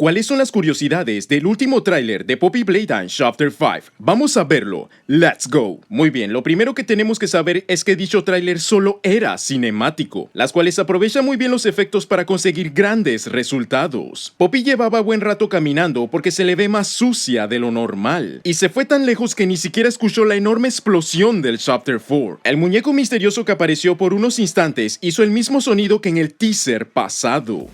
¿Cuáles son las curiosidades del último tráiler de Poppy Playtime Chapter 5? Vamos a verlo. ¡Let's go! Muy bien, lo primero que tenemos que saber es que dicho tráiler solo era cinemático, las cuales aprovechan muy bien los efectos para conseguir grandes resultados. Poppy llevaba buen rato caminando porque se le ve más sucia de lo normal, y se fue tan lejos que ni siquiera escuchó la enorme explosión del Chapter 4. El muñeco misterioso que apareció por unos instantes hizo el mismo sonido que en el teaser pasado.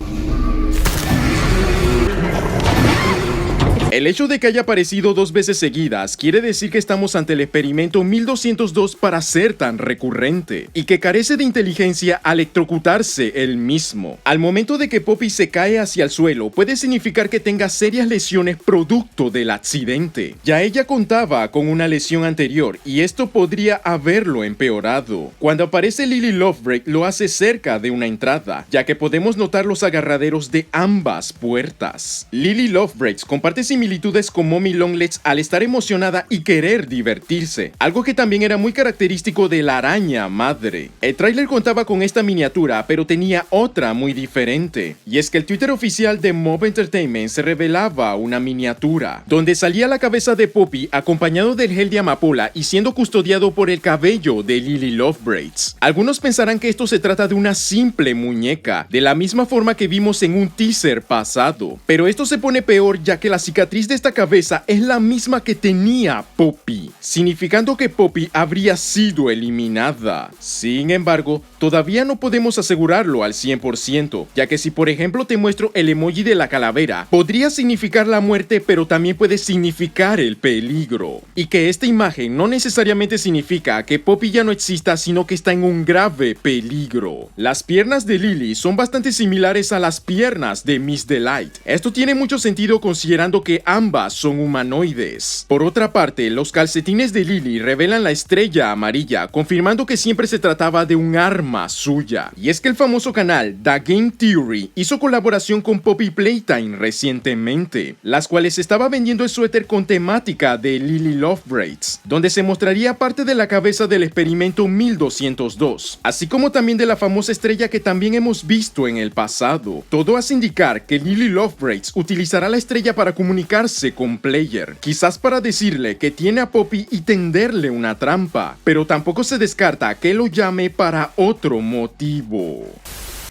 El hecho de que haya aparecido dos veces seguidas quiere decir que estamos ante el experimento 1202 para ser tan recurrente, y que carece de inteligencia al electrocutarse él mismo. Al momento de que Poppy se cae hacia el suelo, puede significar que tenga serias lesiones producto del accidente. Ya ella contaba con una lesión anterior, y esto podría haberlo empeorado. Cuando aparece Lily Lovebreak lo hace cerca de una entrada, ya que podemos notar los agarraderos de ambas puertas. Lily Lovebreak comparte similitudes con Mommy Longlegs al estar emocionada y querer divertirse, algo que también era muy característico de la araña madre. El tráiler contaba con esta miniatura, pero tenía otra muy diferente, y es que el Twitter oficial de Mob Entertainment se revelaba una miniatura, donde salía la cabeza de Poppy acompañado del gel de amapola y siendo custodiado por el cabello de Lily Lovebreak. Algunos pensarán que esto se trata de una simple muñeca, de la misma forma que vimos en un teaser pasado, pero esto se pone peor ya que la cicatriz de esta cabeza es la misma que tenía Poppy, significando que Poppy habría sido eliminada. Sin embargo, todavía no podemos asegurarlo al 100%, ya que si por ejemplo te muestro el emoji de la calavera, podría significar la muerte, pero también puede significar el peligro. Y que esta imagen no necesariamente significa que Poppy ya no exista, sino que está en un grave peligro. Las piernas de Lily son bastante similares a las piernas de Miss Delight. Esto tiene mucho sentido considerando que ambas son humanoides. Por otra parte, los calcetines de Lily revelan la estrella amarilla, confirmando que siempre se trataba de un arma suya. Y es que el famoso canal The Game Theory hizo colaboración con Poppy Playtime recientemente, las cuales estaba vendiendo el suéter con temática de Lily Lovebreak, donde se mostraría parte de la cabeza del experimento 1202, así como también de la famosa estrella que también hemos visto en el pasado. Todo hace indicar que Lily Lovebreak utilizará la estrella para comunicarse con Player, quizás para decirle que tiene a Poppy y tenderle una trampa, pero tampoco se descarta que lo llame para otro motivo.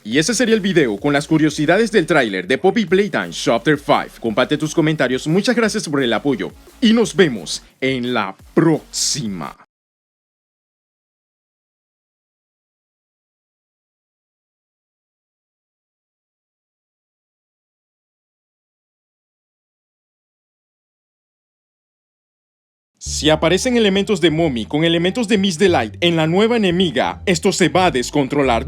Y ese sería el video con las curiosidades del tráiler de Poppy Playtime Chapter 5. Comparte tus comentarios, muchas gracias por el apoyo y nos vemos en la próxima. Si aparecen elementos de Mommy con elementos de Miss Delight en la nueva enemiga, esto se va a descontrolar.